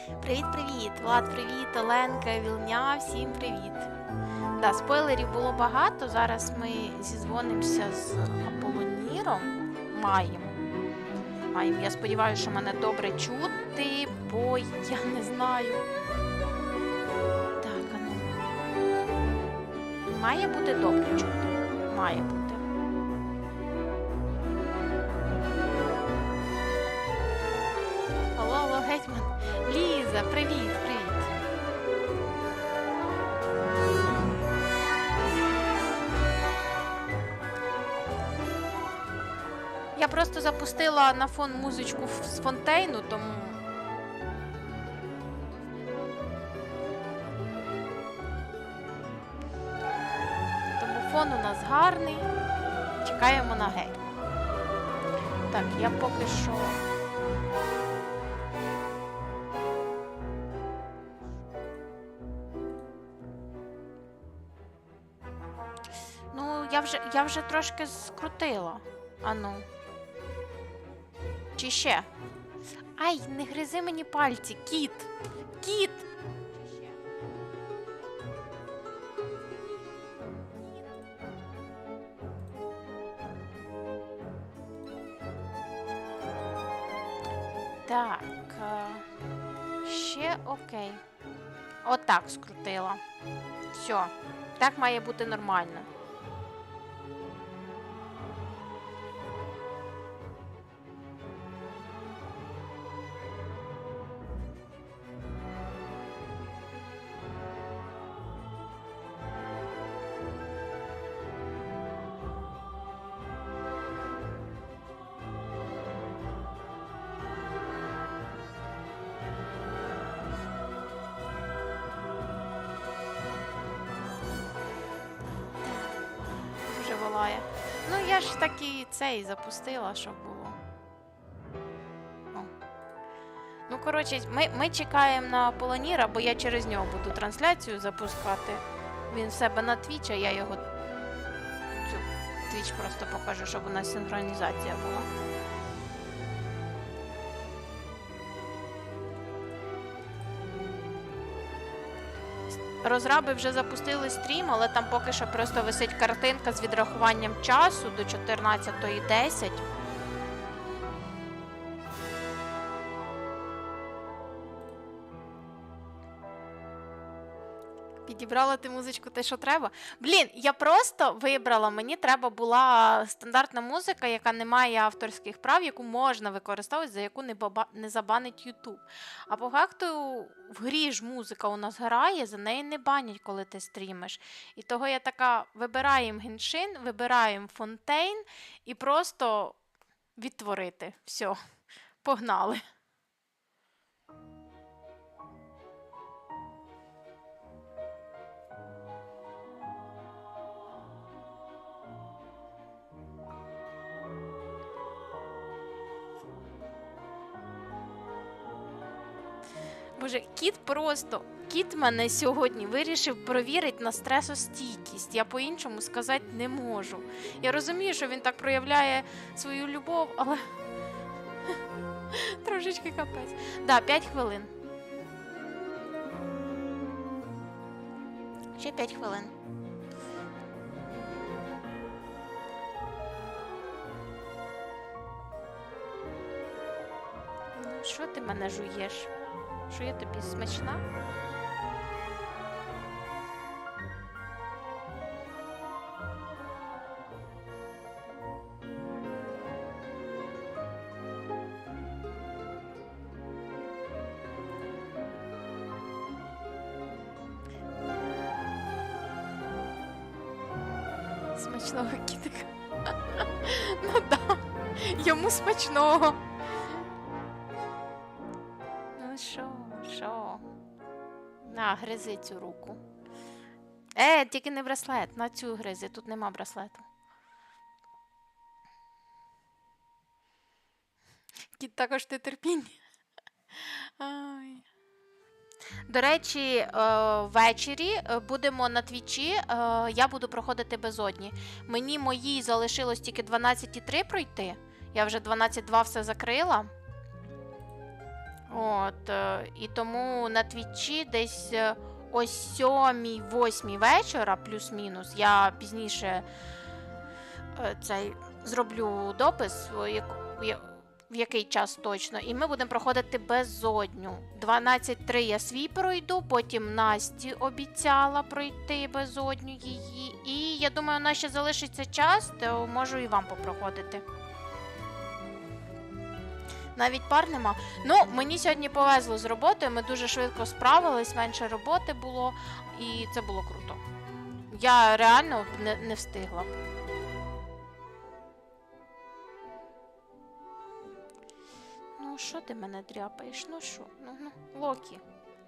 Привіт-привіт! Влад, привіт, Оленка, Вілня, всім привіт! Да, спойлерів було багато, зараз ми зізвонимося з Аполлоніром. Маємо. Я сподіваюся, що мене добре чути, бо я не знаю. Так, ану. Має бути добре чути. Має бути. Алло, гетьман. Ліза, привіт. Я просто запустила на фон музичку з фонтейну, тому... фон у нас гарний. Чекаємо на геть. Так, я поки що... Ну, я вже трошки скрутила. Ану. Чи ще? Ай, не гризи мені пальці, кіт! Кіт! Так. Ще окей. Отак скрутила. Все. Так має бути нормально. Ну, я ж таки цей запустила, щоб було. О. Ну, коротше, ми чекаємо на Аполлоніра, бо я через нього буду трансляцію запускати. Він в себе на Twitch, а я його... Twitch просто покажу, щоб у нас синхронізація була. Розраби вже запустили стрім, але там поки що просто висить картинка з відрахуванням часу до 14:10. Підібрала ти музичку те, що треба? Блін, я просто вибрала, мені треба була стандартна музика, яка не має авторських прав, яку можна використовувати, за яку не забанить YouTube. А по факту в грі ж музика у нас грає, за неї не банять, коли ти стрімиш. І того я така, вибираємо Genshin, вибираємо фонтейн і просто відтворити. Все, погнали. Боже, кіт мене сьогодні вирішив провірити на стресостійкість. Я по-іншому сказати не можу. Я розумію, що він так проявляє свою любов, але трошечки капець. Да, 5 хвилин. Ще 5 хвилин. Ну, що ти мене жуєш? Що я тобі смачна? Смачного кітика. Ну да, йому смачного. Ну що? На, гризи цю руку. Тільки не браслет, на цю гризи, тут нема браслету. Кіт також ти терпіння. Ай. До речі, ввечері будемо на твічі, я буду проходити безодні. Мені моїй залишилось тільки 12,3 пройти. Я вже 12,2 все закрила. От, і тому на твічі десь о 7-8 вечора, плюс-мінус, я пізніше зроблю допис, в який час точно, і ми будемо проходити безодню. 12.3 я свій пройду, потім Насті обіцяла пройти безодню її, і я думаю, у нас ще залишиться час, то можу і вам попроходити. Навіть пар нема. Ну, мені сьогодні повезло з роботою, ми дуже швидко справились, менше роботи було, і це було круто. Я реально не встигла б. Ну, що ти мене дряпаєш? Ну, що? Ну,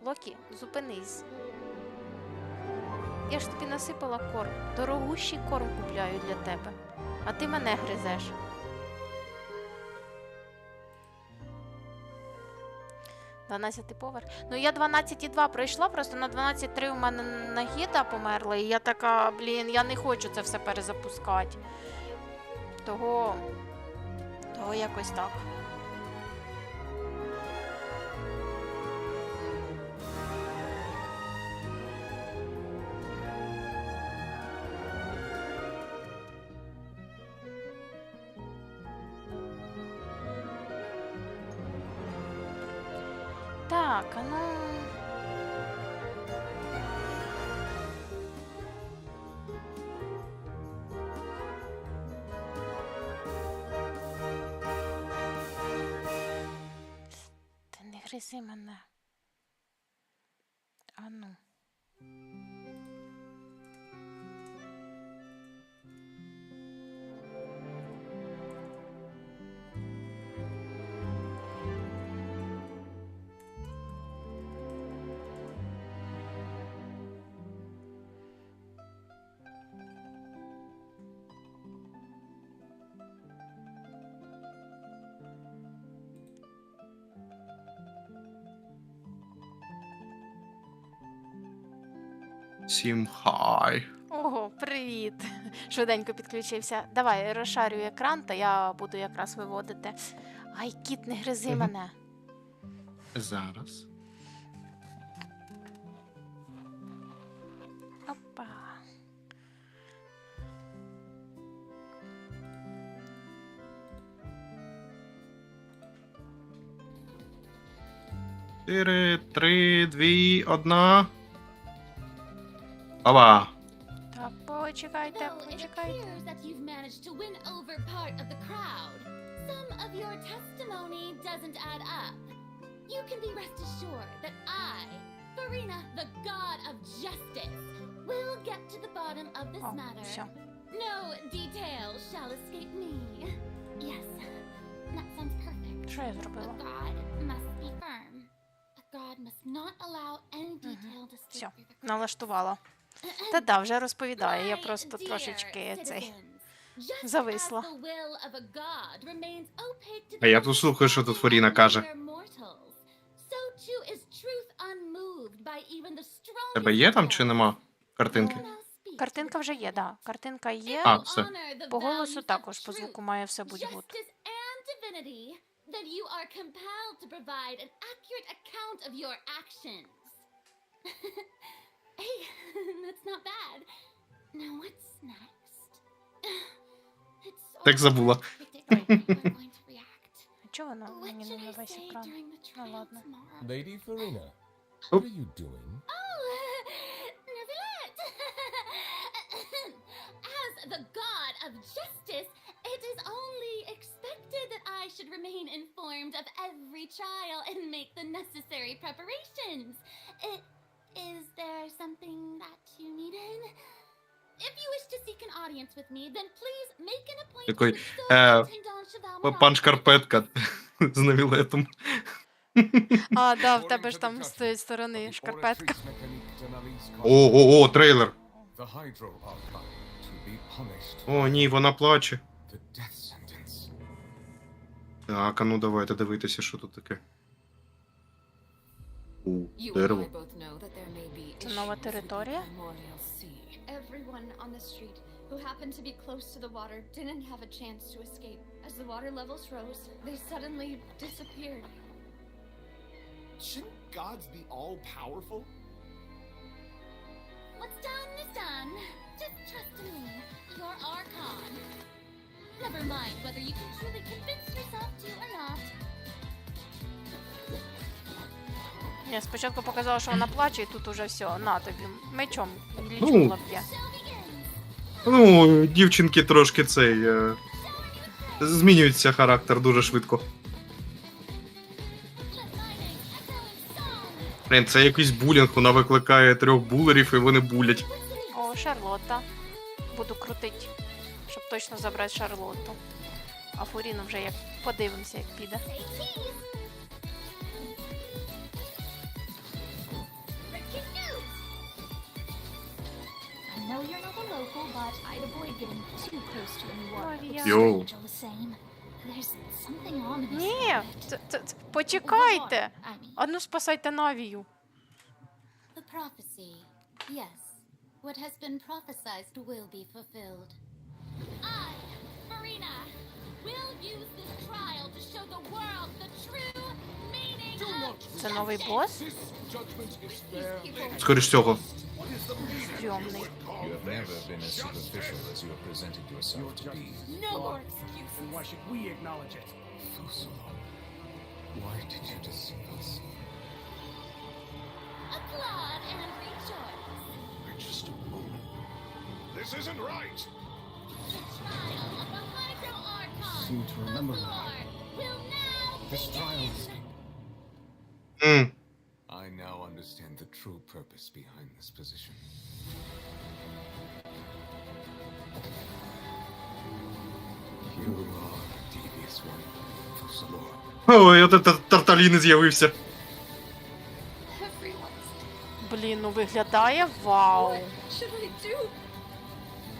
Локі, зупинись. Я ж тобі насипала корм. Дорогущий корм купляю для тебе. А ти мене гризеш. Дванадцятий поверх. Ну, я 12,2 пройшла, просто на 12,3 у мене Нагіта померла, і я така, блін, я не хочу це все перезапускати. Того якось так. Так, а ну... Ти не гризи мене. А ну. 7 хай. Ого, привіт. Швиденько підключився. Давай, розшарюй екран, та я буду якраз виводити. Ай, кіт, не гризи мене. Зараз. Опа. Чотири, 3, 2, 1. Опа. Так, почекайте. Though it appears that you've managed to win over part of the crowd, some of your testimony doesn't add up. You can be rest assured that I, Farina, the god of justice, will get to the bottom of this matter. Все. No detail shall escape me. Yes, that sounds perfect. Що я A зробила? god must be firm. A god must not allow any detail to slip Все, through the cracks. налаштувала. Та вже розповідаю, я просто трошечки зависла. А я тут слухаю, що тут Фаріна каже. Тебе є там чи нема картинки? Картинка вже є, да. Картинка є. А, все. По голосу також, по звуку має все бути гуд. That you are compelled to provide an accurate account of your actions. Hey, that's not bad. Now what's next? It's so Так забула. hard to predict how you're going to react. Чого воно What мені should не на I весь say екран? during the Ну trial ладно. tomorrow? Lady Farina, Oh. what are you doing? Oh, Neuvillette! As the god of justice, it is only expected that I should remain informed of every trial and make the necessary preparations. Is there something that you needed? If you wish to seek an audience with me, then please make an appointment Такой, with Superintendent Cheval Пан Шкарпетка з навілетом. А, да, в тебе ж там з тієї сторони шкарпетка. О, трейлер. The Hydro are coming to be punished. О, ні, вона плаче. The death sentence. Так, а ну давайте дивитися, що тут таке. Дерево. Це нова територія? Everyone on the street who happened to be close to the water didn't have a chance to escape. As the water levels rose, they suddenly disappeared. Shouldn't gods be all-powerful? What's done is done. Just trust in me. You're Archon. Never mind whether you can truly convince yourself to or not. Я спочатку показала, що вона плаче, і тут уже все, на тобі, мечом Ну. лічку лап'є. Ну, дівчинки трошки змінюється характер дуже швидко. Блін, це якийсь булінг, вона викликає 3 булерів і вони булять. О, Шарлотта. Буду крутить, щоб точно забрати Шарлотту. А Фуріну вже як подивимося, як піде. I know you're not a local, but I'd avoid getting too close to anyone. Ой, я- Йоу. The same. There's something ominous Ні, about it. це почекайте. I mean, А ну спасайте Навію. the prophecy. Yes. What has been prophesized will be fulfilled. I, Marina, will use this trial to show the world the true meaning of Це новий бос? This judgment is fair. Скоріш всього. Стрьомний. You have never been as superficial as you have presented yourself to be. No more excuses. Why should we acknowledge it? Fusilo, why did you deceive us? Applaud and rejoice. We're just a moment. This isn't right! The trial of the Hydro Archon. Seem to remember The that. Lord will now This trial is... I now understand the true purpose behind this position. You are a devious one, Fusilo. Ой, от Тарталіни з'явився. Everyone's. Блін, ну виглядає вау. What should I do?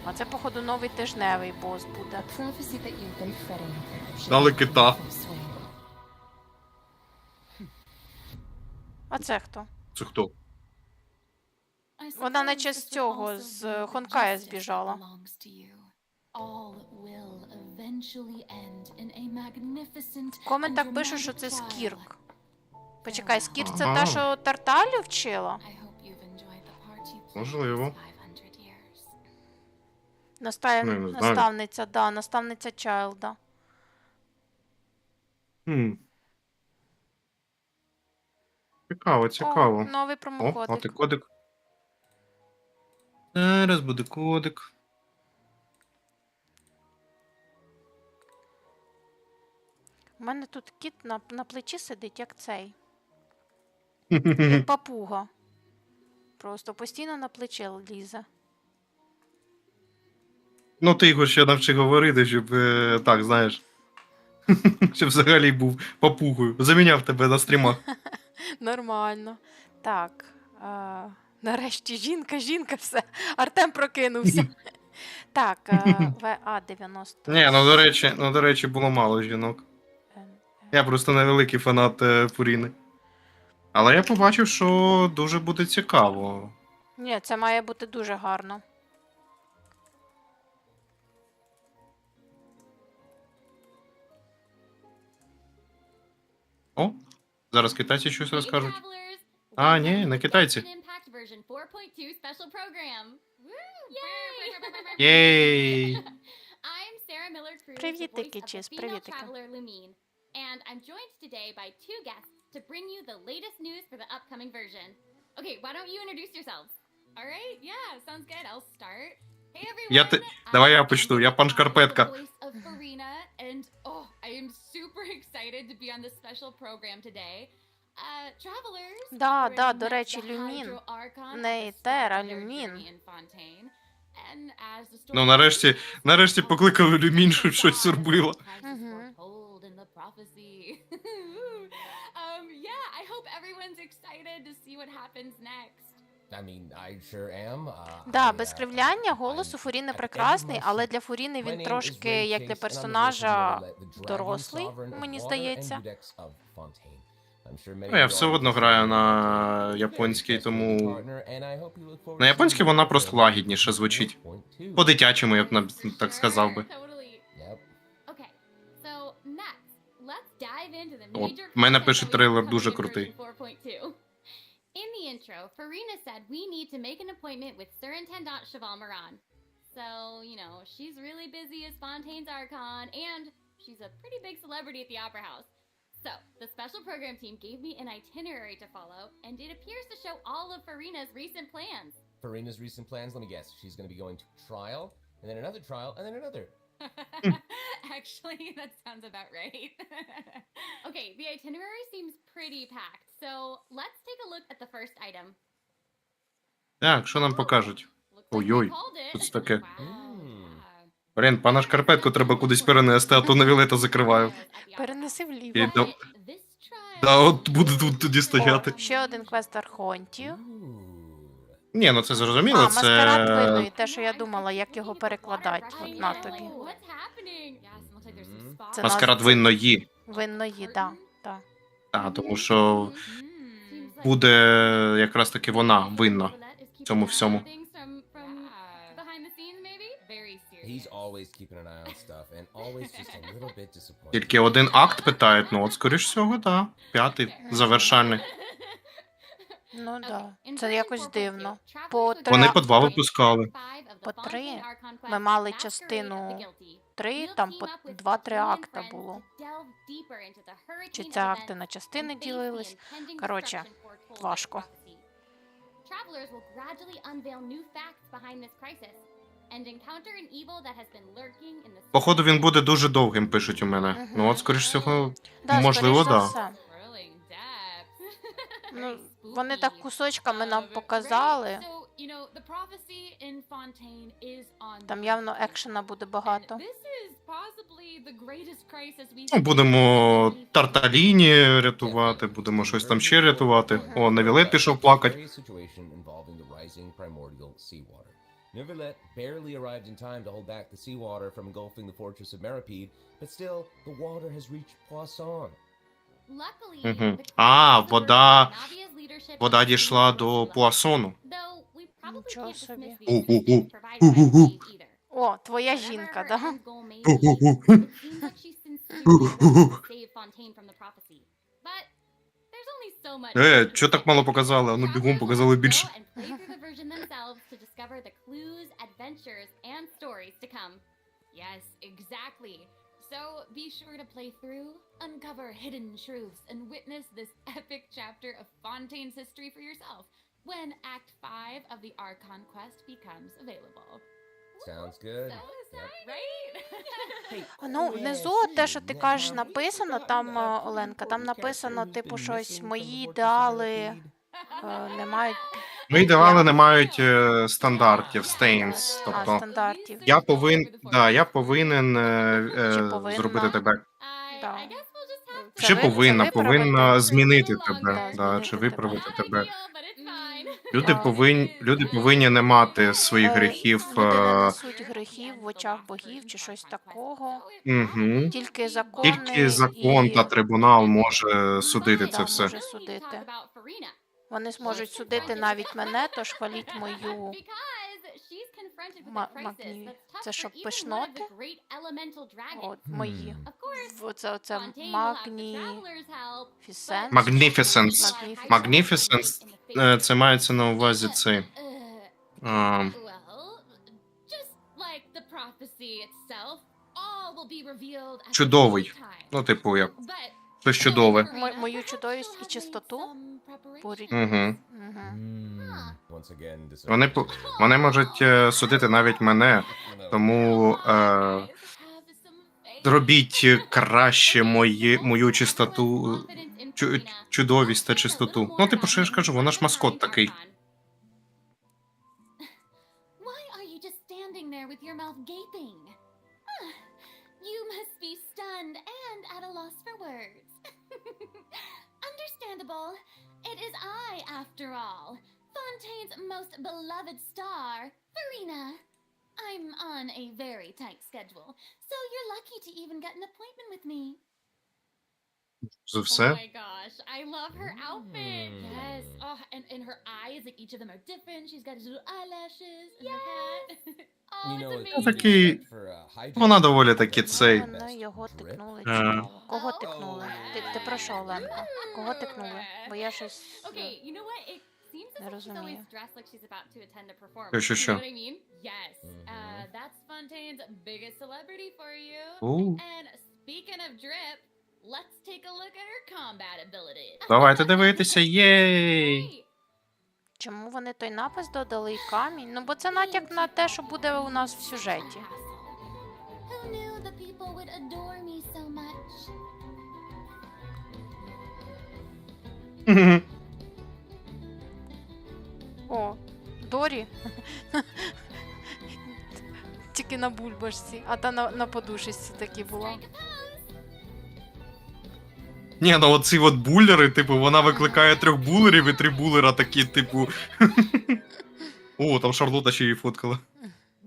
А це, походу, новий тижневий бос буде. Prophecy that you've been fretting. Дали кита. Full swing. А це хто? Це хто? Вона наче з цього, з Хонкая збіжала. В коментах пишуть, що це Скірк. Почекай, Скірк це Ага. та, що Тарталю вчила? Можливо. Настає... Ну, я не знаю. Наставниця, да, наставниця Чайлда. Цікаво, цікаво. О, новий О, промокодик. от і кодик. Зараз буде кодик. У мене тут кіт на плечі сидить, як цей. Як папуга. Просто постійно на плече лізе. Ну, ти його ще навчи говорити, щоб так, знаєш. Щоб взагалі був папугою. Заміняв тебе на стрімах. Нормально. Так. Нарешті жінка, все. Артем прокинувся. Так, ВА-90. Ні, ну до речі, було мало жінок. Я просто невеликий фанат Фуріни. Але я побачив, що дуже буде цікаво. Ні, це має бути дуже гарно. О, зараз китайці щось Hey, розкажуть. travelers. А, ні, Welcome не to китайці. Genshin Impact version 4.2 special program. Yay! Єй! I'm Sarah Miller Cruz, the Привітики, voice of the Чіз, female привітики. traveler Lumine, and I'm joined today by 2 guests to bring you the latest news for the upcoming version. Okay, why don't you introduce yourselves? All right, yeah, sounds good. I'll start. Hey everyone. Давай я I'm почну. Я пан the Шкарпетка. voice of Farina, and I am super excited to be on this special program today. Travelers. Да, already да, met до речі, the Люмін. Hydro Archon at Не the Етера, start of their Люмін. journey in Fontaine. And as the story Ну, нарешті покликали Люмін, щоб щось зробила. Мгм. foretold in the prophecy. Yeah, I hope everyone's excited to see what happens next. I mean, I sure am. Да, без кривляння голос у Фуріни прекрасний, але для Фуріни він трошки, як для персонажа, дорослий, мені здається. Ну, я все одно граю на японській, тому... На японській вона просто лагідніше звучить. По-дитячому, я б так сказав би. Totally. Yep. Okay, so next let's dive into the От, major мене content пише that we трейлер have дуже coming in крутий. version 4.2. In the intro, Farina said we need to make an appointment with Surintendant Cheval Moran. So, you know, she's really busy as Fontaine's Archon, and she's a pretty big celebrity at the Opera House. So, the special program team gave me an itinerary to follow, and it appears to show all of Farina's recent plans. Farina's recent plans, let me guess. She's going to be going to trial, and then another trial, and then another. Actually, that sounds about right. Okay, the itinerary seems pretty packed, so let's take a look at the first item. Так, що нам покажуть? Looks like Ой-ой, they called it. що це таке? Wow, yeah. Блін, пана шкарпетку треба кудись перенести, а то на Віолета закриваю. Перенеси І вліво. да, But this да, trial от буде тут тоді стояти. О, ще один квест Архонтів. Ooh. Ні, ну це зрозуміло, Маскарад це... винної, те, що я думала, як його перекладати. I От на know, тобі. like, what's happening? Yes, it looks like there's some spots. Це Маскарад винної. Винної, да. Так. Так, тому що Seems like буде якраз таки вона винна в цьому всьому. things from behind the scenes, maybe? Very serious. He's always keeping an eye on stuff, and always just a little bit disappointed. Тільки один акт питають, ну от скоріш всього, так. П'ятий, завершальний. Ну Okay, да. in Це version якось 4.2, дивно. travelers По would три Вони get по два to випускали. five of the По три. Fontaine Archon quest Ми мали Masquerade частину of the Guilty. 3, We'll там team по up with 2-3 Farina and акта friends було. to delve deeper into the Чи hurricane це of акти events на частини and face the ділились? impending Коротше, destruction foretold by важко. prophecy. Travelers will gradually unveil new facts behind this crisis and encounter an evil that has been lurking in the Походу він буде дуже довгим, пишуть у мене. Ну от скоріш всього, Да, можливо, скоріш за да. все. Thrilling depths. Ну, Very вони spooky. так кусочками нам Right. показали. So, you know, the prophecy in Fontaine is on Там the явно rise. екшена буде And багато. this is possibly the greatest crisis we've Ну, seen будемо in Тарталіні рятувати, будемо щось там ще рятувати. О, Невілет пішов плакать. Serious situation involving the rising primordial seawater. Nevertheless barely arrived in time to hold back the seawater from engulfing the fortress of Meripede, but still, the water has reached Poisson. Luckily, Мгм. the А, crisis вода, averted Navia's leadership вода and дійшла Farina's до rescue. Пуасону. Though we probably Нічого can't собі. dismiss the assistance provided by Ху-ху-ху. the state either. О, твоя Whatever жінка, her да? end goal may be, it seems like she sincerely wants to save Fontaine from the prophecy. But there's only so much. Чого так мало показали? А ну бігом показали більше. And play through the version themselves to discover the clues, adventures, and stories to come. Yes, exactly. So be sure to play through, uncover hidden truths, and witness this epic chapter of Fontaine's history for yourself when Act 5 of the Archon quest becomes available. Sounds good. So Yep. exciting, right? Ну, внизу те, що ти кажеш, написано, там, Оленка, там написано, типу, щось, мої ідеали не мають Ми ідеали не мають стандартів, стейнс. Тобто, стандартів. я повинен Чи повинна? зробити тебе. Да. I guess we'll just have to Це Чи ви- повинна, це виправити. повинна змінити Да, тебе, да, чи змінити виправити Not тебе. ideal, but it's fine. Люди повинні не мати своїх гріхів. Люди не несуть гріхів в очах богів чи щось такого. Угу. Тільки закони Тільки закон і... та трибунал може судити це Да, все. може судити. Вони зможуть судити навіть мене, тож хваліть мою магні. Це що, пишноти? От, мої. Оце магні... Фісенс? Magnificence. Magnificence, це мається на увазі цей. Чудовий. Ну, типу, як щось чудове. Мою чудовість і чистоту? Порід. Угу. Once again, Вони можуть судити навіть мене, тому робіть краще мою чистоту, чудовість та чистоту. Ну, типу, що я ж кажу, вона ж маскот такий. Why are you just standing there with your mouth gaping? You must be stunned and at a loss for words. Understandable. It is I, after all, Fontaine's most beloved star, Farina. I'm on a very tight schedule, so you're lucky to even get an appointment with me. За Oh все. my god. gosh, I love her outfit. Yes. Oh, and her eyes, like each of them are different. She's got his little eyelashes and her hat. Oh, You know, it's it's amazing. Такий, for hydrating, вона доволі таки that's цей. the best Вони його drip. тикнули Е. цікаво. Кого Oh, тикнули? Ти про що, Оленко? Кого тикнули? Бо я щось... Okay, you know what? It seems as Не if she's always розумію. dressed like she's about to attend a performance. Що, You що? know what I mean? Yes. Mhm. That's Fontaine's biggest celebrity for you. У, And speaking of drip, let's take a look at her combat ability. давайте дивитися, єй! Hey, Чому вони той напис додали і камінь? Ну, бо це натяк на те, що буде у нас в сюжеті. Who knew the people would adore me so much? О, Дорі. Тільки на бульбашці, а та на подушечці такі була. Strike a pose. Ні, ну оці от булери, типу, вона викликає 3 булерів і 3 булера такі, типу. О, там Шарлота ще її фоткала.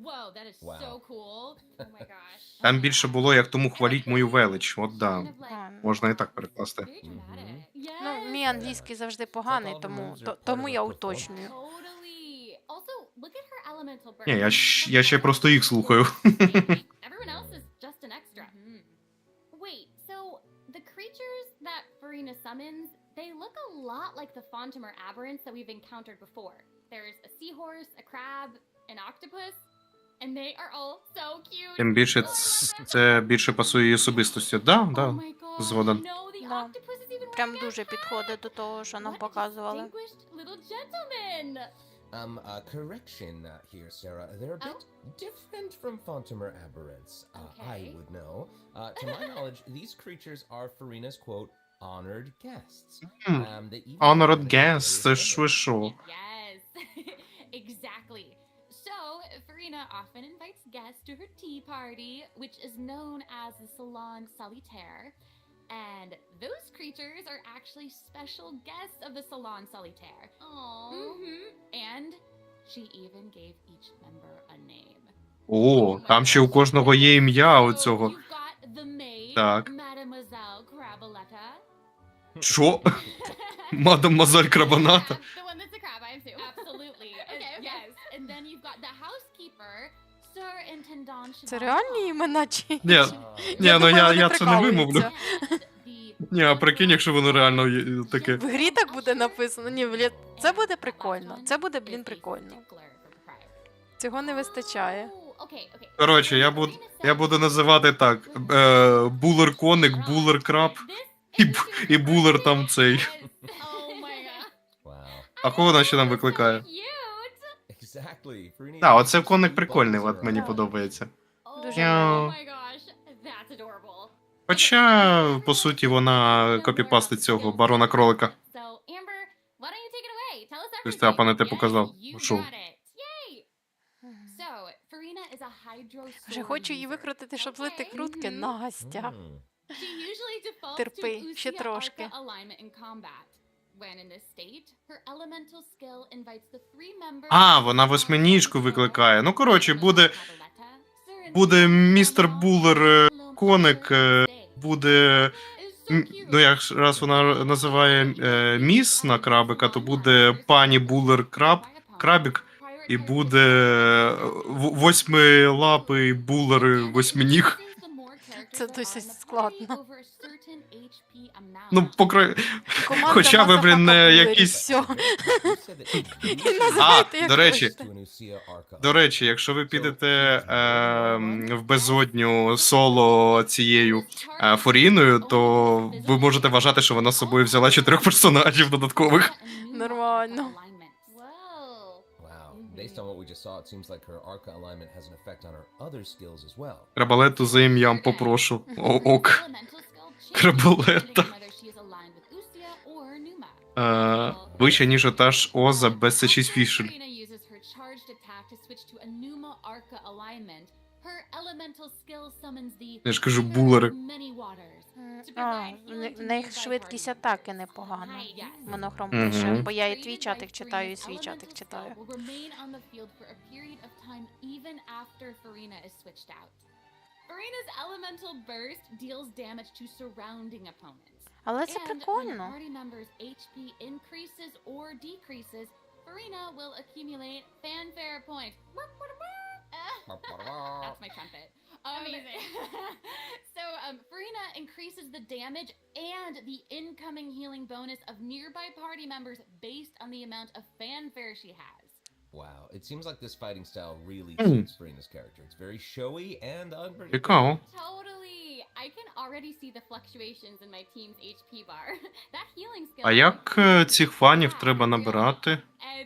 Whoa, that is Wow. so cool. Oh my gosh. Там більше було, як тому хваліть мою велич. От да. Kind of like А, Можна і так перекласти. very dramatic. Ну, мій англійський завжди поганий, тому я уточнюю. Totally. Also, look at her elemental burst. Ні, я ще просто їх слухаю. Everyone else is just an extra. Wait, so the creatures that Farina summons, they look a lot like the Fontimer aberrants that we've encountered before. There's a seahorse, a crab, an octopus, and they are all so cute. Тим більше це більше пасує її особистості. Да, Oh да. my gosh, згоден. no, the Да. octopus is even Прям wearing дуже a hat. підходить до того, що нам What a показували. distinguished little gentleman. Correction here, Sarah. They're a bit different from Fontimer aberrants. Okay. I would know. To my knowledge, these creatures are Farina's, quote, honored guests. They even Honored have guests, various це ж ви layers. що? Yes, exactly. So, Farina often invites guests to her tea party, which is known as the Salon Solitaire. And those creatures are actually special guests of the Salon Solitaire. Aww. And she even gave each member a name. О, там ще у кожного є ім'я у цього. So you've got the maid, Так. Mademoiselle Craboletta. Що? Мадемуазель Крабаната? The one that's a crab, I am too. Absolutely. Okay. Yes. And then you've got the housekeeper, Sir Intendant Це реальні імена чи? Ні, чи- ні, ну думаю, вони я це не вимовлю. прикалуються. Ні, а прикинь, якщо воно реально є таке. В грі так буде написано. Ні, блін, це буде прикольно. Це буде, блін, прикольно. Цього не вистачає. Коротше, я буду називати так. Булер-коник, булер-краб і булер там цей. Wow. А кого вона ще нам викликає? Exactly. Farina Так, uses оце коник two прикольний, buttons от мені around. подобається. Дуже Мяу. Хоча, по суті, вона копіпастить цього барона кролика. Щось ти, пане, те показав. Шо? Вже хочу її викрутити, щоб злити крутки. Настя. Mm. Терпи, ще трошки. А, вона восьминіжку викликає. Ну, коротше, буде містер Булер коник, буде. Ну, як раз вона називає міс на крабика, то буде пані Булер крабік, і буде восьмилапий Булер восьминіг. Це досить складно. Ну, Команда хоча б, блін, Масафака якісь. Булері, You said that you І називайте, як до речі, хочете. to Anusia Arca. До речі, якщо ви підете в безодню соло цією Форіною, то ви можете вважати, що вона з собою взяла 4 персонажів додаткових. Нормально. Wow. Based on what we just saw, it seems like her Arca alignment has an effect on her other skills as well. Крабалету за ім'ям попрошу. Ок. Крабалета. Вище, ніж отаж Оза без C6 фішель. Я ж кажу, булери. В них швидкість атаки непогана. Монохром Мгм. пише, бо я і твій чатик читаю, і свій чатик читаю. Farina's elemental burst deals damage to surrounding opponents. Але це And when a прикольно. party member's HP increases or decreases, Farina will accumulate fanfare points. That's my trumpet. Amazing. So, Farina increases the damage and the incoming healing bonus of nearby party members based on the amount of fanfare she has. Wow, it seems like this fighting style really Hmm. suits Farina's character. It's very showy and unpredictable. Цікаво. Totally. I can already see the fluctuations in my team's HP bar. That healing skill. А як цих фанів треба набирати? And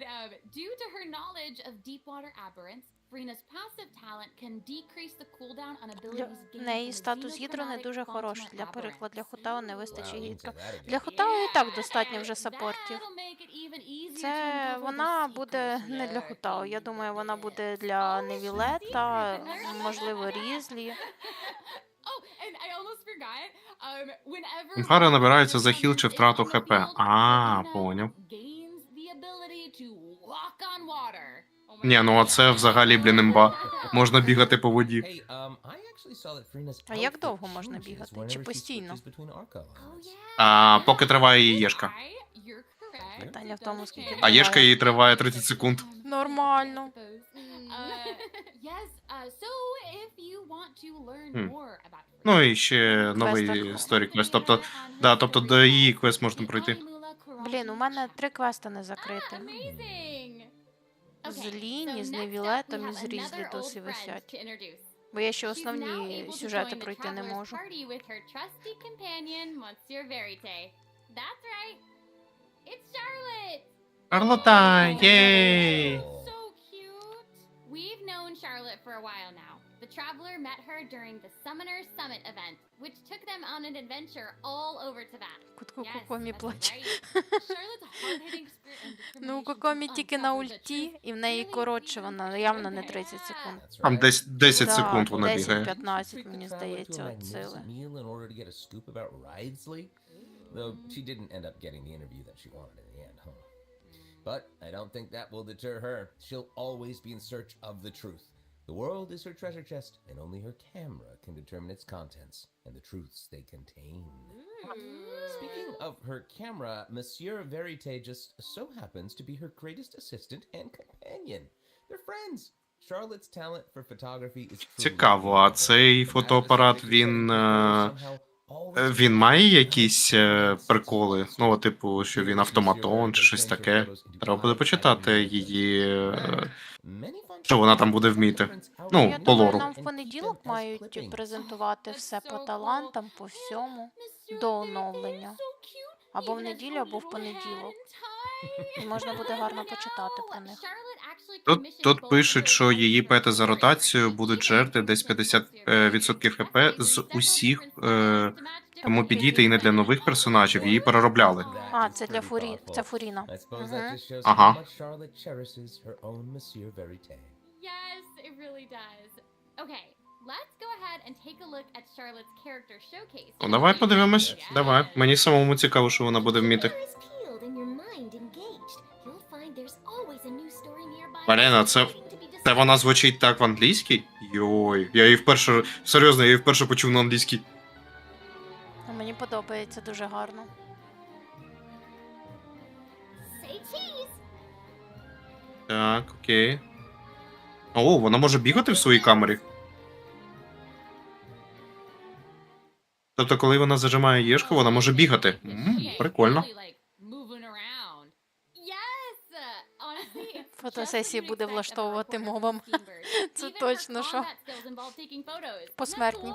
due to her knowledge of deep water aberrants, Farina's passive talent can decrease the cooldown on abilities В gained неї from the статус гідро не xenochromatic дуже Fontaine хороший. Для aberrants. прикладу, для Хотао не Wow, вистачить you can гідро. say that again. Для Хотао і так Yeah, достатньо and вже саппортів. that'll make it even easier to Це uncover the вона secrets буде не для Хотао. Я думаю, вона буде для Невілета, можливо, Різлі. Oh, and I almost forgot. Whenever Інфара набирається за one of хіл the чи runners is втрату on the ХП. field, А, Farina поняв. gains the ability to walk on water. Oh my Ні, ну God. оце взагалі, блін, імба. Можна бігати по воді. Hey, I actually saw that Farina's А як outfit довго можна changes бігати? whenever Чи she постійно? switches between arc Oh, elements. yeah. Поки триває її єшка. You're correct. Питання в тому, скільки А єшка її триває 30 секунд. Нормально. Yes, so if you want to learn Хм. more about Ну і ще новий Квестер. сторі квест. Тобто, да, тобто до її квест можна пройти. Блін, у мене 3 квести не закриті. Amazing. З Okay, Ліні, so з next up Невілетом we і have з Різлі another досі old friend висять. to introduce. Бо я ще She's now основні able to сюжети join the пройти не traveler's можу. party with her trusty companion, Monsieur Verite. That's right. It's Charlotte. Шарлота, Oh, єй! So cute. We've known Charlotte for a while now. The traveler met her during the Summoner's Summit event, which took them on an adventure all over Tibet. Кутку Yes, Кокомі that's плаче. right. Charlotte's hard-hitting spirit and Ну, у determination Кокомі to тільки на uncover the ульті, truth і в неї really коротше even вона, pushed явно her не there. 30 секунд. That's Там right. 10 Да, секунд вона бігає. 10-15, Treat мені the traveler здається, to a от magnificent сили. meal in order to get a scoop about Ridesley? Though she didn't end up getting the interview that she wanted in the end, huh? But I don't think that will deter her. She'll always be in search of the truth. The world is her treasure chest, and only her camera can determine its contents and the truths they contain. Speaking of her camera, Monsieur Verite just so happens to be her greatest assistant and companion. They're friends. Charlotte's talent for photography is truly Цікаво, а цей фотоапарат, він має якісь приколи? Ну, типу, що він автоматон чи щось таке? Треба буде почитати її, що вона там буде вміти. Ну, Я по думаю, лору. нам в понеділок мають презентувати все по талантам, по всьому, до оновлення. Або в неділю, або в понеділок. І можна буде гарно почитати про них. Тут пишуть, що її пети за ротацію будуть жерти десь 50% хп з усіх, тому підійти і не для нових персонажів, її переробляли. А, це для це Фуріна. I suppose that Мгм. just shows Ага. how much Charlotte cherishes her own Monsieur Verite. Yes, it really does. Okay, let's go ahead and take a look at Charlotte's character showcase. Ну, давай подивимось. Давай. Мені самому цікаво, що вона буде вміти. Валена, це вона звучить так в англійській? Йой, я її вперше, серйозно, я її вперше почув на англійській. А мені подобається дуже гарно. Say cheese. Так, окей. О, вона може бігати в своїй камері? Тобто, коли вона зажимає єшку, вона може бігати. Прикольно. Фотосесії буде влаштовувати мовам. Це точно, що посмертні.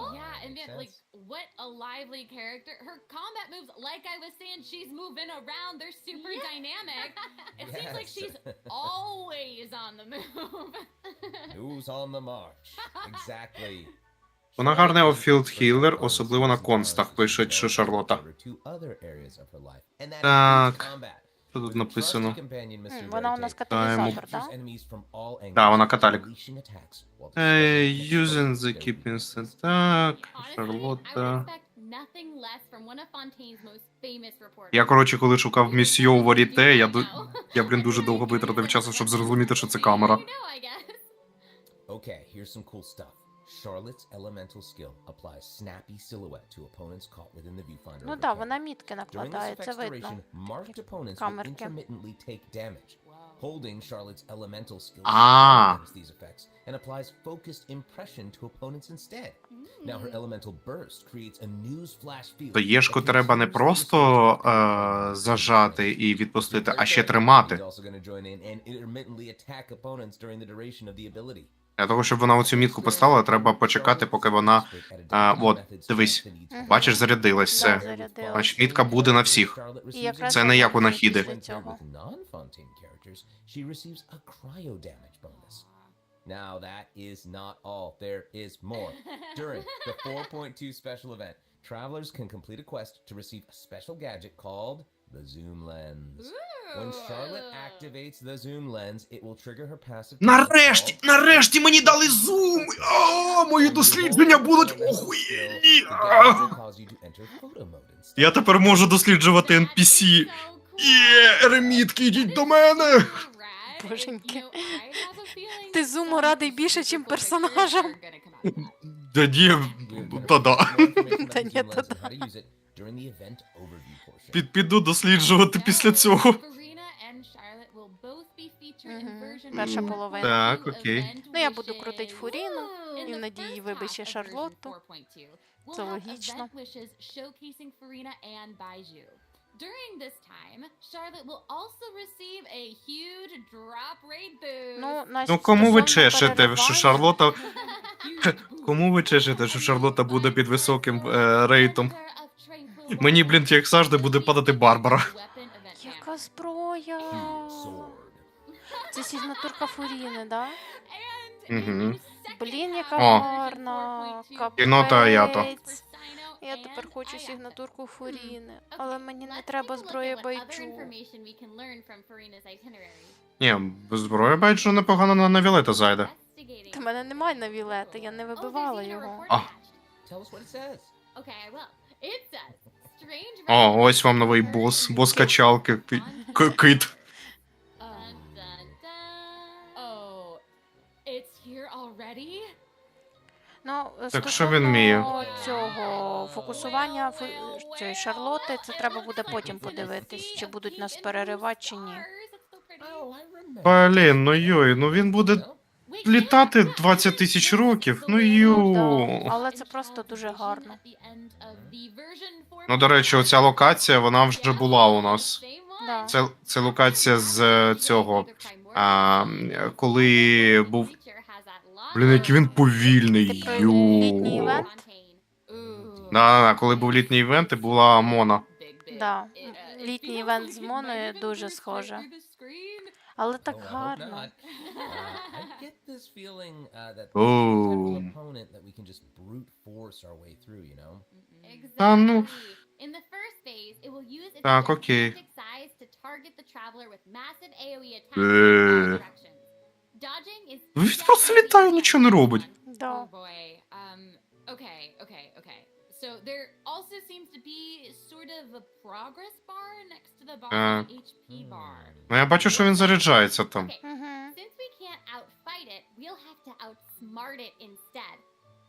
Who's on the march? Exactly. Вона гарний оффілд-хілер, особливо на констах, пишуть, що Шарлота. Так. Що тут написано? Вона у нас каталізатор, так? Да, вона каталік. Using the keep instant. Так, Шарлота. Я, коротше, коли шукав місьйо Воріте, я, блін, дуже довго витратив часу, щоб зрозуміти, що це камера. Okay, here's some cool stuff. Charlotte's elemental skill applies snappy silhouette to opponents caught within the viewfinder. Ну of the так, camera. вона мітки During this накладає, це effect's видно. duration, marked opponents will камерки. intermittently take damage. Holding Charlotte's elemental skill Ah. against these effects and applies focused impression to opponents instead. Now her elemental burst creates a news flash field. То Єшку that треба не consumes просто the зажати і відпустити, а ще тримати. He's also gonna join in and intermittently attack opponents during the duration of the ability. Для того, щоб вона оцю мітку поставила, треба почекати, поки вона... От, дивись. Бачиш, зарядилась все. Да, зарядилась. Значить, мітка буде на всіх. І якраз Це не як у вона Нахіди. після цього. She receives a cryo damage bonus. Now that is not all. There is more. During the 4.2 special event, travelers can complete a quest to receive a special gadget called the zoom lens. When Charlotte activates the zoom lens, it will trigger her passive. Нарешті! Нарешті мені дали зум! О, мої дослідження будуть охуєнні! Я тепер можу досліджувати NPC. Є, еремітки, йдіть до мене! Боженьки. Ти зуму радий більше, чим персонажам. Да ні, та-да. Та ні, та-да. Піду досліджувати після цього. Перша половина. Так, окей. Ну, я буду крутить Фуріну і в надії вибаче Шарлотту. Це логічно. During this time, Charlotte will also receive a huge drop rate boost. Ну, значить, Ну кому ви стосовно чешете, що переривання- Шарлота... Кому ви чешете, що Шарлота буде під високим рейтом? Мені, блін, як завжди, буде падати Барбара. Яка зброя? Це сигнатурка Фуріни, да? Угу. Блін, яка О. гарна. Кінота Аято. Капець. Я тепер хочу сигнатурку Фуріни, але мені не треба зброї байджу. Ні, зброя байджу непогано на Віолета зайде. Та мене немає на Вілета, я не вибивала його. А. Tell us what it says. О, ось вам новий бос. Бос качалки. Кит. Ну, Так що він вміє? стосовно цього фокусування цієї Шарлоти, це треба буде потім подивитись, чи будуть нас переривати, чи ні. Блін, ну йой, ну він буде літати 20 тисяч років. Ну Ну, ю. да, але це просто дуже гарно. Ну, до речі, оця локація, вона вже була у нас. Да. Це локація з цього. Коли був... Блін, який він повільний. Ти про літній Ю. івент? Да, коли був літній івент, і була Мона. Да. Літній івент з Моною дуже схоже. Але так гарно. I get this feeling that Оу. an opponent that we can just brute force our way through, you know? Та ну, In the first phase, it will use its Так, окей. gigantic size to target the traveler with massive AoE attacks Е. in all directions. Dodging is він просто літає, нічого не робить. Да. Oh boy. Okay. So there also seems to be sort of a progress bar next to the boss's HP bar. Ну, я бачу, що він заряджається там. Okay. Угу. Since we can't outfight it, we'll have to outsmart it instead.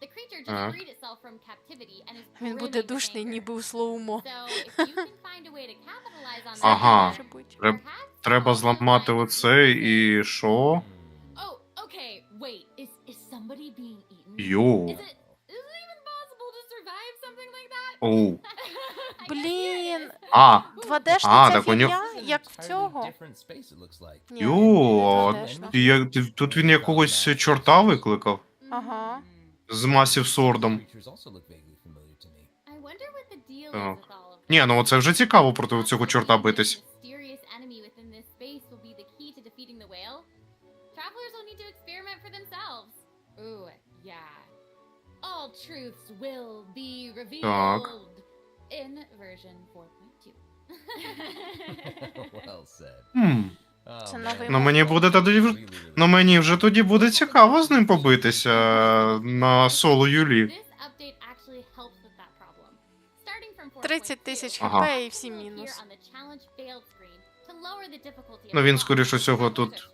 The creature just Так. freed itself from captivity and is Він brimming буде with душний, anger. ніби у слоумо. So if you can find a way to capitalize on that, Ага. Може бути. Треб- perhaps Треба I'll зламати find оце something. і що? Oh, okay. Wait. Is somebody being eaten? Йо. Is it even possible to survive something like that? Оу. I guess Блін, it is. А, 2D-шна ця так у нього- фігня, як в цього. Different space, it looks like. Ні, йо, не 2D-шна. тут він якогось чорта викликав Ага. з Масів Сордом. Creatures also look vaguely familiar to me. I wonder what the deal Так. is with all of Ні, ну це вже цікаво проти this. цього чорта битись. Mysterious enemy within this space will be the key to defeating the whale. Travelers will need to experiment for themselves. Ooh, yeah. All truths will be revealed in version 4.2. Well said. Хм. Oh, Це man. новий Ну мені буде тоді Really, really ну мені вже тоді буде цікаво з ним побитися на соло Юлі. This update actually helps with that problem. Starting from 4.2, 30 тисяч Ага. хп і всі will appear мінус. on the challenge failed screen to Ну, він, скоріше всього, тут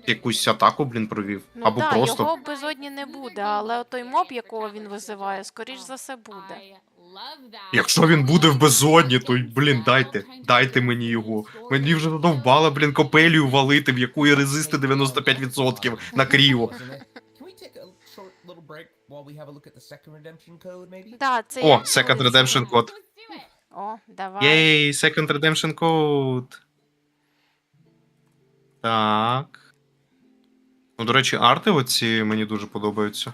якусь атаку, блін, провів. Ну Або так, просто. його в безодні не буде, але той моб, якого він визиває, скоріш за все буде. Якщо він буде в безодні, то, блін, дайте мені його. Мені вже задовбало, блін, копелію валити, в якої резисти 95% на кріо. Can we take a short little break while we have a look at the second redemption code, maybe? Да, це О, як Second колись. Redemption код. О, давай. Єй, Second Redemption код. Так. Ну, до речі, арти оці мені дуже подобаються.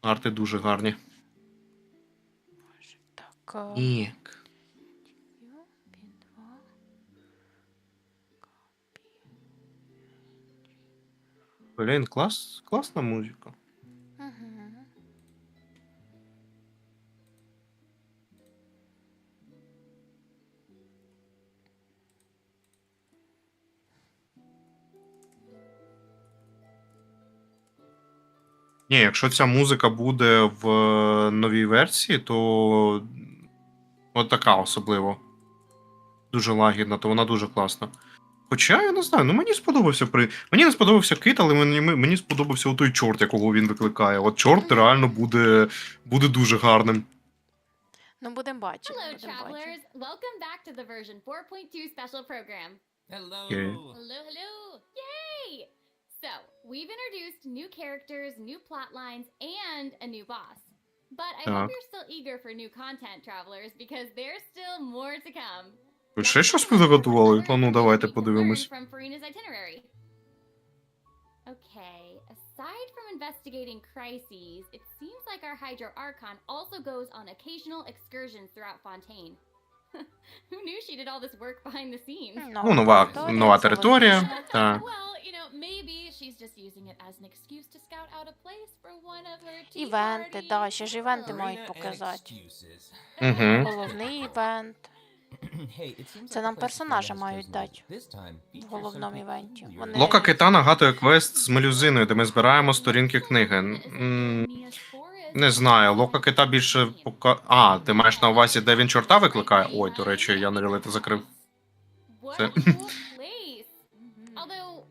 Арти дуже гарні. Так, Нік. Блін, класна музика. Мгм. Ні, якщо ця музика буде в новій версії, то от така особливо. Дуже лагідна, то вона дуже класна. Хоча, я не знаю, ну мені не сподобався кит, але мені сподобався отой чорт, якого він викликає. От чорт реально буде дуже гарним. Ну, будемо бачити. Hello, Будемо бачити. travelers. Welcome back to the version 4.2 special program. Hello. Okay. Hello, hello. Yay! So, we've introduced new characters, new plot lines, and a new boss. But I hope Так. you're still eager for new content, travelers, because there's still more to come. Ви ще щось підготували? То ну давайте We can подивимось. learn from Farina's itinerary. Okay, aside from investigating crises, it seems like our Hydro Archon also goes on occasional excursions throughout Fontaine. Who knew she did all this work behind the scenes? Ну, нова територія. Так. Well, you know, maybe she's just using it as an excuse to scout out a place for one of her tea Івенти, parties. да, ще ж івенти Arena мають and показати. excuses. Угу. Головний івент. Hey, it seems Це like нам the place персонажа Fiona мають has дати chosen this time features в головному some івенті. peculiar Вони- Лока кита нагадує квест з мелюзиною, де ми збираємо сторінки книги. Не знаю, Лока кита більше А, ти маєш на увазі, де він чорта викликає? Ой, до речі, я навілити закрив. What Це- a cool place. Although,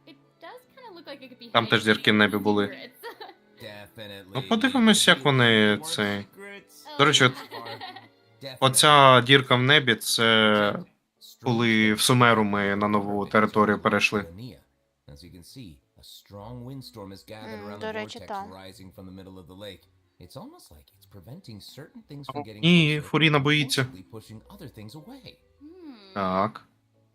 it does kind of look like it could be Там теж hiding зірки в небі були. secrets. Definitely Ну, подивимось, як вони more це. secrets. До речі, Definitely. Оця дірка в небі, це коли в Сумеру ми на нову територію перейшли. As you can see, a strong windstorm has gathered around До the речі, vortex так. rising from the middle of the lake. It's almost like it's preventing certain things from getting Ні, closer, Фуріна боїться. forcibly pushing other things away. Hmm. Так.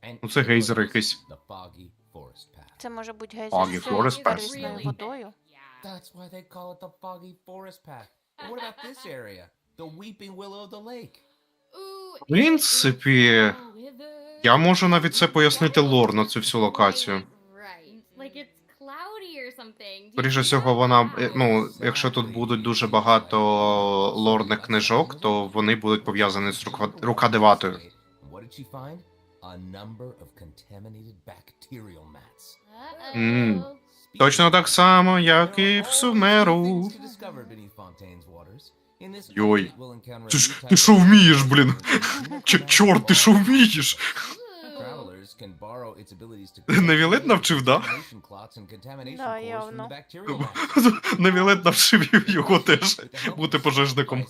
And Ну, це гейзер якийсь. the foggy forest path. Це може бути гейзер Foggy з Forest Pass. первісною Really? водою. Yeah. That's why they call it the foggy forest path. But what about this area? The weeping willow of the lake. Ooh, В принципі, it's a wither. я можу навіть це пояснити лор на цю всю локацію. Right. Like it's cloudy or something. Do you Скоріше see всього, that? вона, ну, якщо тут будуть дуже багато лорних книжок, то вони будуть пов'язані з рукодеватою. What did she find? A number of contaminated bacterial mats. Uh-oh. М. Точно так само, як і в Сумеру. Йой. Ти що вмієш, блін? Чорт, ти що вмієш? Ooh. Невілет навчив, да? Да, явно. Невілет навчив його теж бути пожежником.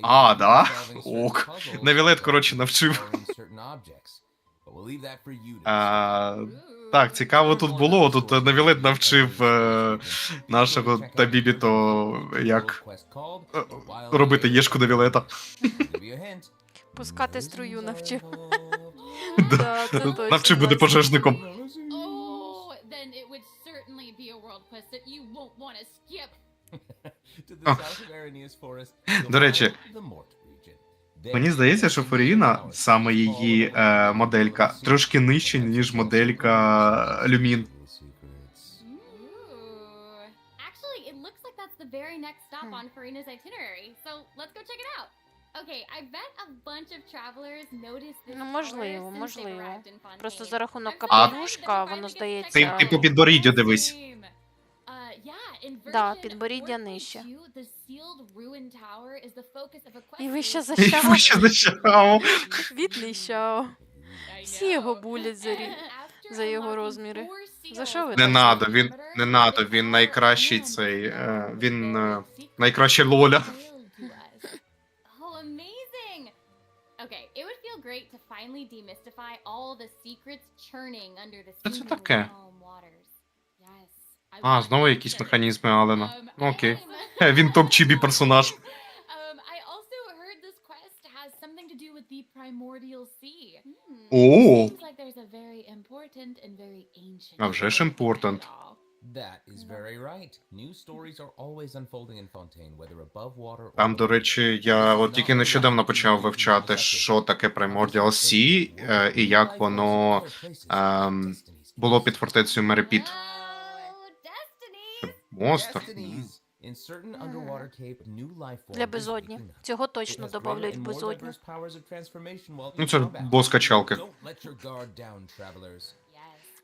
А, да? Ок. Невілет, коротше, навчив. Так, цікаво тут було. Тут Невілет навчив нашого Табібіто, як робити єшку Невілета. Пускати струю навчив. Да. Да, це точно. Навчив бути пожежником. Oh, then it would certainly be a world quest that you won't want to skip. До речі, мені здається, що Фуріна, саме її моделька, трошки нижче, ніж моделька Люмін. Ooh. Actually, it looks like that's the very next stop on Farina's itinerary. So let's go check it out. Okay, I bet a bunch of travelers noticed this Ну, color можливо, since they've можливо. arrived in Fontaine. Просто за рахунок I'm so А- excited that капелюшка, they're воно finally gonna здається. check Ти out по підборіддю the дивись. theme. Да, підборіддя нижче. І І вище за І щаву. вище зачав. Від нижчого. Всі його булять за його розміри. За що ви Не так надо, зробили? він найкращий цей, він найкращий Лоля. Oh, amazing! Okay, it would feel great to finally demystify all the secrets churning under the Що це seemingly таке? calm waters. Yes. I А, want знову to якісь share it. механізми Алена. Ну, окей. I'm- Він топ-чібі персонаж. I also heard this quest has something to do with the primordial sea. О! Seems like there's a very important and very ancient. А вже ж story important. behind it all. That is very right. New stories are always unfolding in Fontaine, whether above water or Там, до below. речі, я от тільки нещодавно почав вивчати, що таке Primordial Sea, і як воно було під фортецею Мерепіт. Oh, Destiny! Монстр. Destinies. In certain underwater cave, new life form Для is безодні. weakened. Цього It точно has greater добавлять and more безодню. diverse powers of transformation while Ну, in це combat. бос качалки. Don't let your guard down, travelers.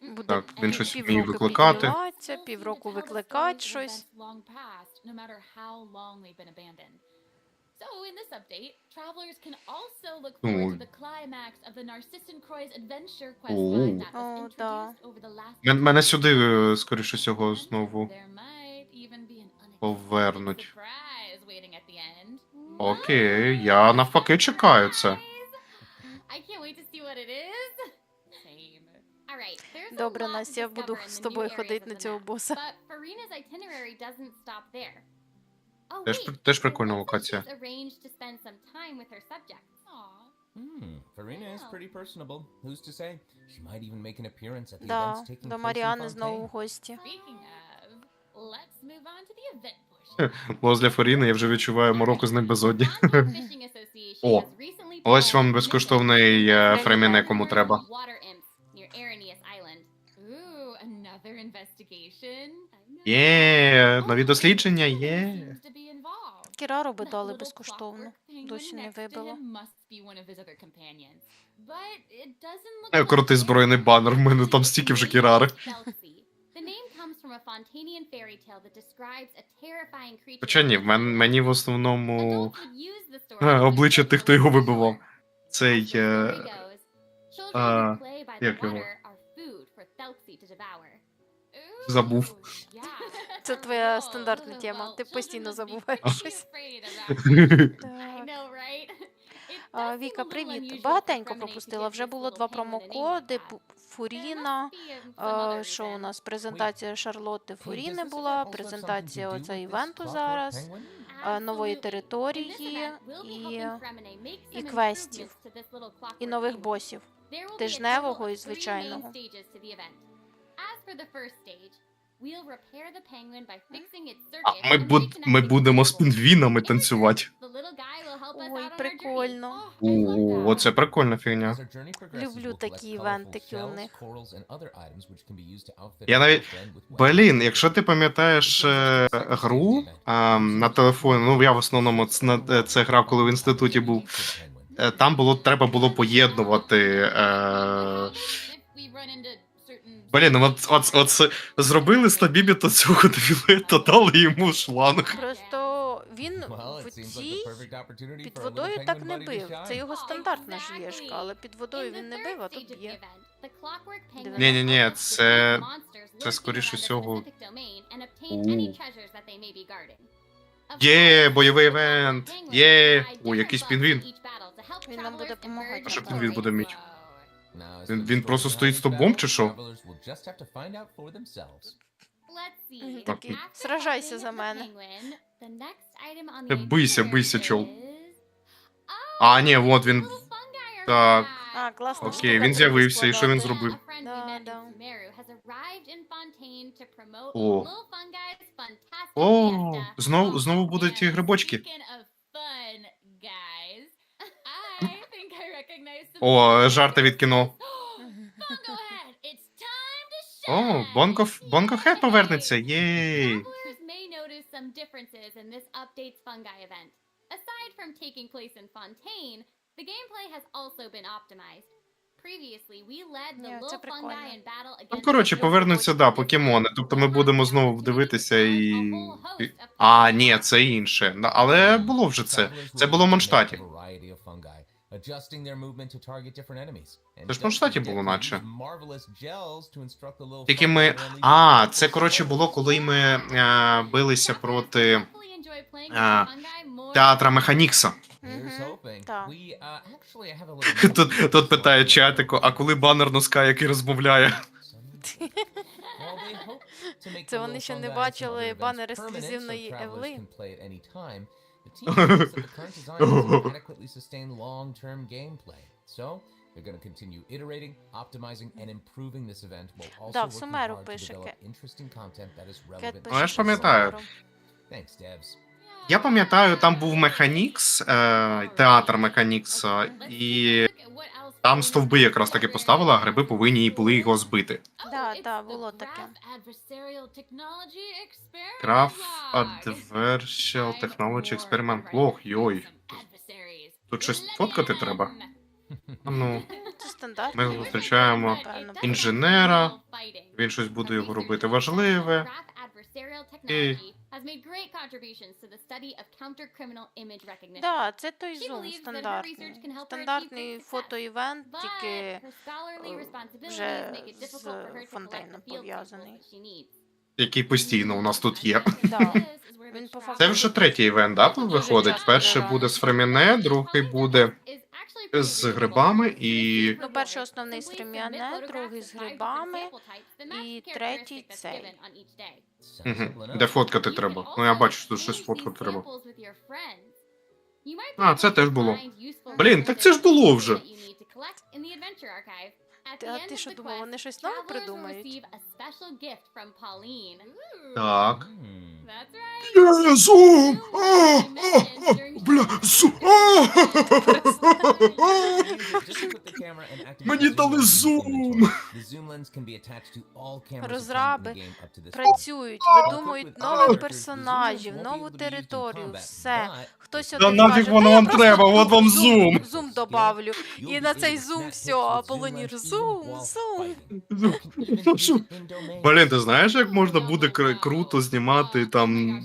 Yes. Буде Так, він щось півроку вміє викликати. підніматися, півроку викликати щось. So in this update, travelers can also look Ну. forward to the climax of the Narcissan Croix adventure quest О. line that was О, да. introduced over the last Мене сюди, скоріше всього, знову There might even be an unexpected повернуть. surprise waiting at the end. Окей, я навпаки чекаю це. I can't wait to see what it is. Same. All right, there's a Добре, lot to Настя, я буду discover in з the тобою new areas ходити of на the цього map, боса. But Farina's itinerary doesn't stop there. Oh, Теж- wait, теж it прикольна looks like локація. she's arranged to spend some time with her subjects. Farina is pretty personable. Who's to say? She might even make an appearance at the Да, events taking до place in Маріани знову в Fontaine. гості. Speaking of, let's move on to the event portion. Возле Форіни я вже відчуваю мороку з ним безодні. Fontaine Fishing Association О, has recently ось вам planned a безкоштовний mission фреміне, to кому the треба. water imps near Aranius Island. Ooh, another investigation. I know. Є, нові Oh, дослідження, Dylan є. seems to be involved. Кірару би That дали little безкоштовно. clockwork penguin Досі не next to вибила. him must be one of his other companions. But it doesn't look like Крутий збройний they're банер, в мене там It's стільки вже named Кірари. Felsi. The name comes from a Fontanian fairy tale that describes a terrifying creature. Хоча ні, мені в основному Adults would use the story to обличчя тих, хто його signal вибивав. war. Цей, As the story goes, children who play by the як його? water are food for Felsi to devour. Ooh, Забув. yeah. Це твоя Oh, стандартна тема. well, Ти children постійно must be забуваєш pretty щось. afraid of that. I Так. know, right? It А, does seem Віка, a little привіт. unusual for Багатенько Fremine to пропустила. give Вже this було little 2 penguin a name промокоди. like that. Фуріна. Що у нас? Презентація Шарлотти Фуріни була, презентація оця івенту зараз, нової території і квестів, і нових босів. Тижневого і звичайного. А ми будемо з пінгвінами танцювати. Ой, прикольно. О, оце прикольна фігня. As our journey progresses, Люблю we'll такі collect івентики у colorful них. shells, corals, and other items which can be used to outfit Я our навіть- friend with weapons. Блін, якщо ти пам'ятаєш гру на телефоні, ну я в основному це грав, коли в інституті був. Там треба було поєднувати. Блін, ну от зробили з Табібі то цього девілета, дали йому шланг. Просто він Well, в it seems like цій the perfect opportunity під for a водою little так penguin не buddy to бив. shine. Це його стандартна жієшка, але під водою він не бив, а тут б'є. Ні, це скоріше всього. Є, бойовий івент! Є! О, якийсь пінгвін. Він нам буде допомагати. А що пінгвін буде вміти? Now, as Він for the просто story стоїть behind стовбом, the чи battle, що? travelers will just have to find out for themselves. Такий, сражайся за мене. Бийся, чол. А, ні, от він. Так. А, класно. Окей, штука, він це з'явився, і що він складати. зробив? О, О, знову будуть ті грибочки. О, жарти від кіно. О, Бонго Хед повернеться, єй. Travelers may notice some differences in this update's fungi event. Aside from taking place in Fontaine, the gameplay has also been optimized. Це прикольно. Ну, коротше, повернуться, да, покемони. Тобто ми будемо знову дивитися і... А, ні, це інше. Але було вже це. Це було в Монштаті. Це ж в Монштаті було, наче. Тільки ми... А, це, коротше, було, коли ми билися проти театра Механікса. Так. Тут питає чатику, а коли банер носка, який розмовляє? Це вони ще не бачили банер ексклюзивної Евлин. Да, в Сумеру пише Кет Ну, я ж пише пам'ятаю. Сумеру. Я пам'ятаю, там був Механікс, театр Механікса, і там стовби якраз таки поставили, а гриби повинні були його збити. Да, було таке. Graph Adversarial Technology Experiment Log, йой. Тут щось фоткати треба? Ну, Це стандартно. ми зустрічаємо Напевно. інженера, він щось буде його робити важливе. І... Да, це той зум стандартний. Стандартний фотоівент, тільки вже з фонтейном пов'язаний. Який постійно у нас тут є. Да. Він по факту Це вже третій івент, да, виходить? Перший буде з Фреміне, другий буде з грибами і... Ну, перший основний стрім'яне, другий з грибами, і третій цей. Угу. Де фоткати треба? Ну, я бачу, що тут щось фоткати треба. А, це теж було. Блін, так це ж було вже. А ти що думав, вони щось нове придумають? Так. That's Зум! Бля, зум! Мені дали зум! Розраби працюють, видумують нових персонажів, нову територію, все. Хтось Та один нафіг каже, воно «Та я вам просто треба, от вам зум!» Зум добавлю. І на цей зум все, Аполлонір, зум. Блін, ти знаєш, як можна буде круто знімати там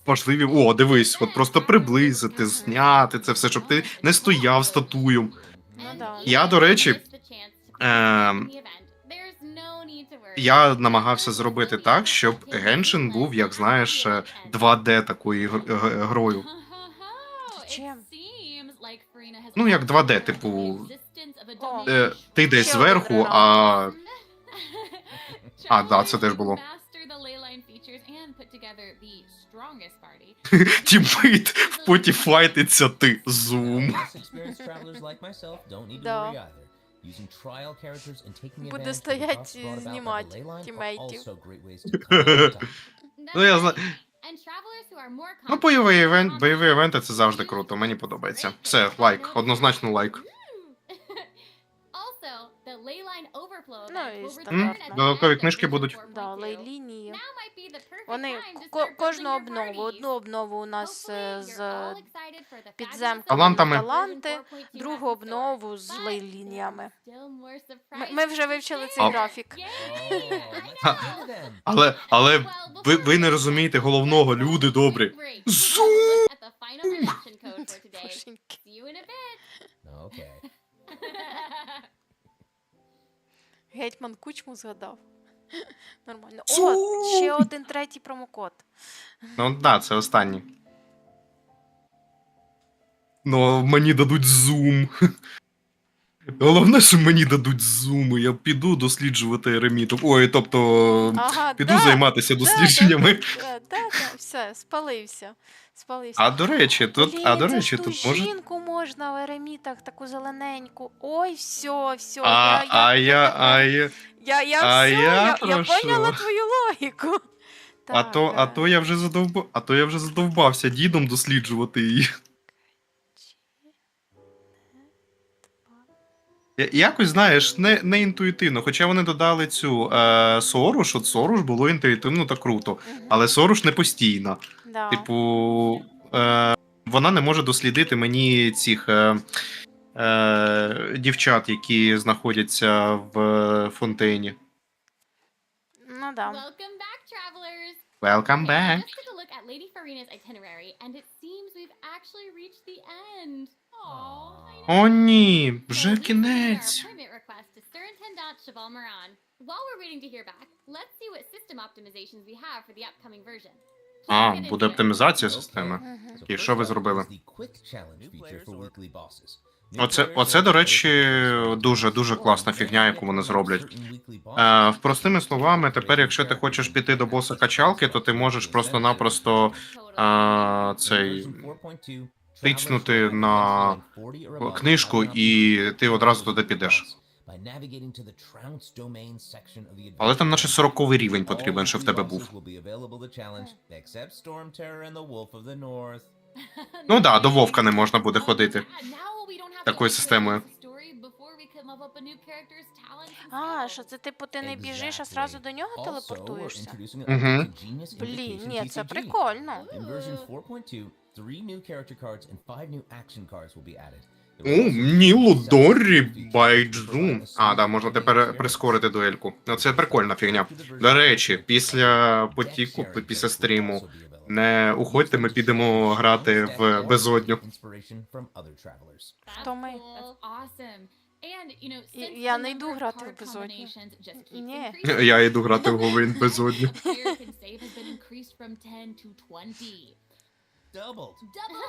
важливі... О, дивись, от просто приблизити, зняти це все, щоб ти не стояв статую. Ну да. Я, до речі, я намагався зробити так, щоб Genshin був, як знаєш, 2D такою грою. Чим? Ну, як 2D, типу, О, ти десь ще зверху, один а... А, да, це теж було. Тіммейт в поті файтиться ти. Зум. Да. Буде стоять і знімати тімейтів. Ну, я знаю. Ну, бойові івенти це завжди круто, мені подобається. Все, лайк, однозначно лайк. Ну і стандартно. Додаткові книжки будуть. Да, лей-лінії. Вони кожну обнову. Одну обнову у нас з підземками Талантами. таланти, другу обнову з лей-лініями. Ми вже вивчили цей А. графік. Але ви не розумієте головного, люди добрі. Зум! Боженьки. Гетьман Кучму згадав. Нормально. О, ще один третій промокод. Ну, да, це останній. Ну, мені дадуть зум. Головне, що мені дадуть зум, і я піду досліджувати ереміток. Ой, тобто, Ага, піду займатися дослідженнями. Да, все, спалився. А до речі, тут, Блін, до це речі, ж ту тут може... жінку можна в еремітах, таку зелененьку. Ой, все, Я я прошу. поняла твою логіку. А то я вже задовбався дідом досліджувати її. Якось, знаєш, не інтуїтивно. Хоча вони додали цю Соруш, от Соруш було інтуїтивно та круто. Але Соруш не постійна. Да. Типу, вона не може дослідити мені цих дівчат, які знаходяться в фонтейні. Ну да. Welcome back, travelers. Welcome Okay, I back. just took a look at Lady Farina's itinerary, and it seems we've actually reached the end. Aww. О, ні, So вже we submitted our кінець. appointment request to Surintendant Cheval Moran. While we're waiting to hear back, let's see what system optimizations we have for the upcoming version. Let's А, get буде into it. оптимізація системи. Мгм. І що ви зробили? Оце, до речі, дуже класна фігня, яку вони зроблять. Простими словами, тепер, якщо ти хочеш піти до боса качалки, то ти можеш просто-напросто цей тицнути на книжку, і ти одразу туди підеш. Але там наче 40-й рівень потрібен, щоб в тебе був. Ну да, до Вовка не можна буде ходити. Такою системою. А, що це типу ти не біжиш, а сразу до нього телепортуєшся? Мгм. Блін, ні, це прикольно. О, Нілу Доррі Байджун. А, да, можна тепер прискорити дуельку. Ну, це прикольна фігня. До речі, після потіку, після стріму, не уходьте, ми підемо грати в безодню. Хто ми? Я не йду грати в безодню. Ні. Я йду грати в Говін безодню. Doubled. Double!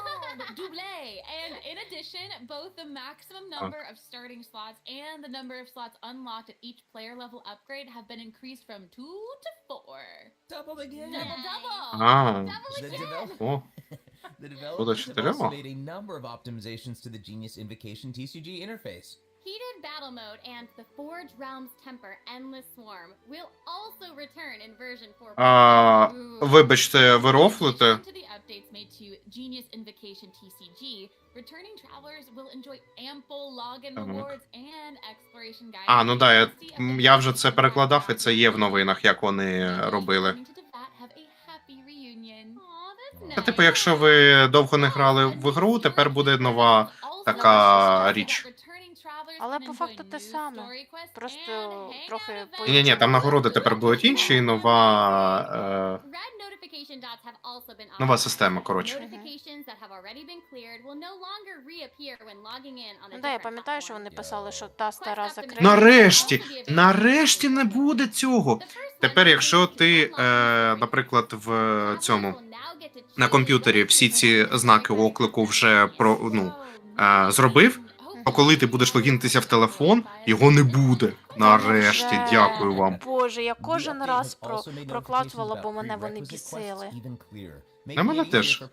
And in addition, both the maximum number of starting slots and the number of slots unlocked at each player level upgrade have been increased from 2 to 4. Doubled again. Double! А, Double The again! develop- о, The developers have чотирьох? also made a number of optimizations to the Genius Invocation TCG interface. Heated battle mode and the Forge Realms Temper Endless Swarm will also return in version 4. А, вибачте, ви рофлите? To the updates made to Genius Invocation TCG, returning travelers will enjoy ample login Так. rewards and exploration guides. А, ну да, я вже це перекладав, і це є в новинах, як вони робили. Це типу, якщо ви довго не грали в гру, тепер буде нова така річ. Але по факту те саме. Просто трохи Ні, там нагороди тепер будуть інші, і нова система, коротше. Ну да, я пам'ятаю, що вони писали, що та стара закрита. Нарешті не буде цього. Тепер, якщо ти, наприклад, в цьому на комп'ютері всі ці знаки оклику вже зробив, то коли ти будеш логінитися в телефон, його не буде. Нарешті, дякую вам. Боже, я кожен раз проклацувала, бо мене вони бісили. На мене теж.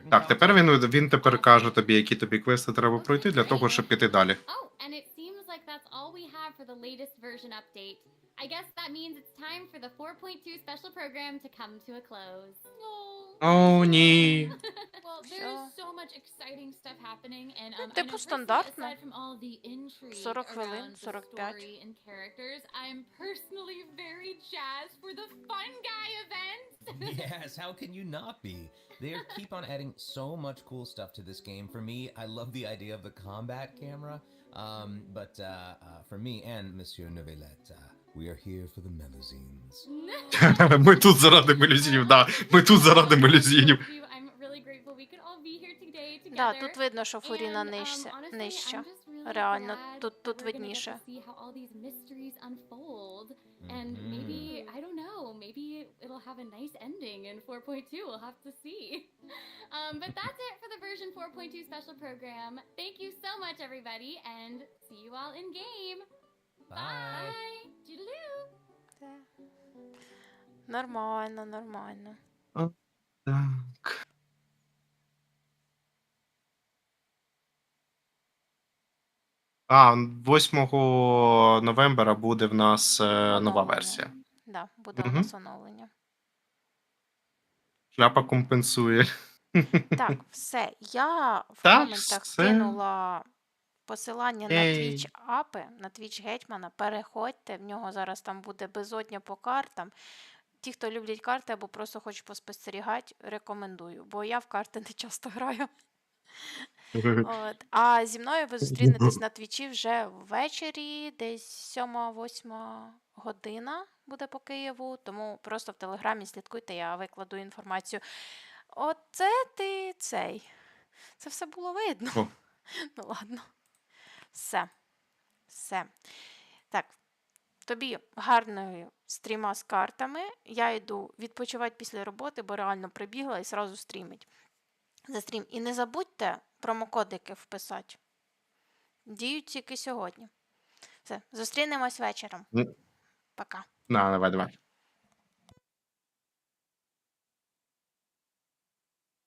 Так, тепер він тепер каже тобі, які тобі квести треба пройти для того, щоб піти далі. Oh, and it seems like that's all we have for the latest version update. I guess that means it's time for the 4.2 special program to come to a close. О, ні. Well, there's so much exciting stuff happening, and I типу know стандартно. aside from all the intrigue 40 хвилин, around the 45. story and characters, I'm personally very jazzed for the Fun Guy event. Yes, how can you not be? They keep on adding so much cool stuff to this game. For me, I love the idea of the combat camera. But for me and Monsieur Neuvillette, we are here for the melusines. Ми тут заради мелюзінів, да. Ми тут заради мелюзінів. I'm really grateful we could all be here today together. Да, тут видно, що Фуріна And, honestly, нижча. I'm just really Реально, glad тут that we're gonna get видніше. to see how all these mysteries unfold. And maybe, I don't know, maybe it'll have a nice ending in 4.2. We'll have to see. But that's it for the version 4.2 special program. Thank you so much, everybody, and see you all in game. Bye. Toodaloo. Нормально, нормально. Так. А, 8 новембра буде в нас нова Оновлення. версія. Да, буде у Мгм. нас оновлення. Шляпа компенсує. Так, все. Я в Так, коментах все. кинула посилання на Ей. Twitch апи, на Twitch Гетьмана. Переходьте, в нього зараз там буде безодня по картам. Ті, хто люблять карти або просто хочуть поспостерігати, рекомендую, бо я в карти не часто граю. От. А зі мною ви зустрінетесь на твічі вже ввечері, десь 7-8 година буде по Києву, тому просто в Телеграмі слідкуйте, я викладу інформацію. Оце ти цей. Це все було видно. О. Ну ладно. Все. Так, тобі гарної стріма з картами. Я йду відпочивати після роботи, бо реально прибігла і сразу стрімить. За стрім. І не забудьте промокодики вписати. Діють тільки сьогодні. Все, зустрінемось вечором. Пока. На, давай.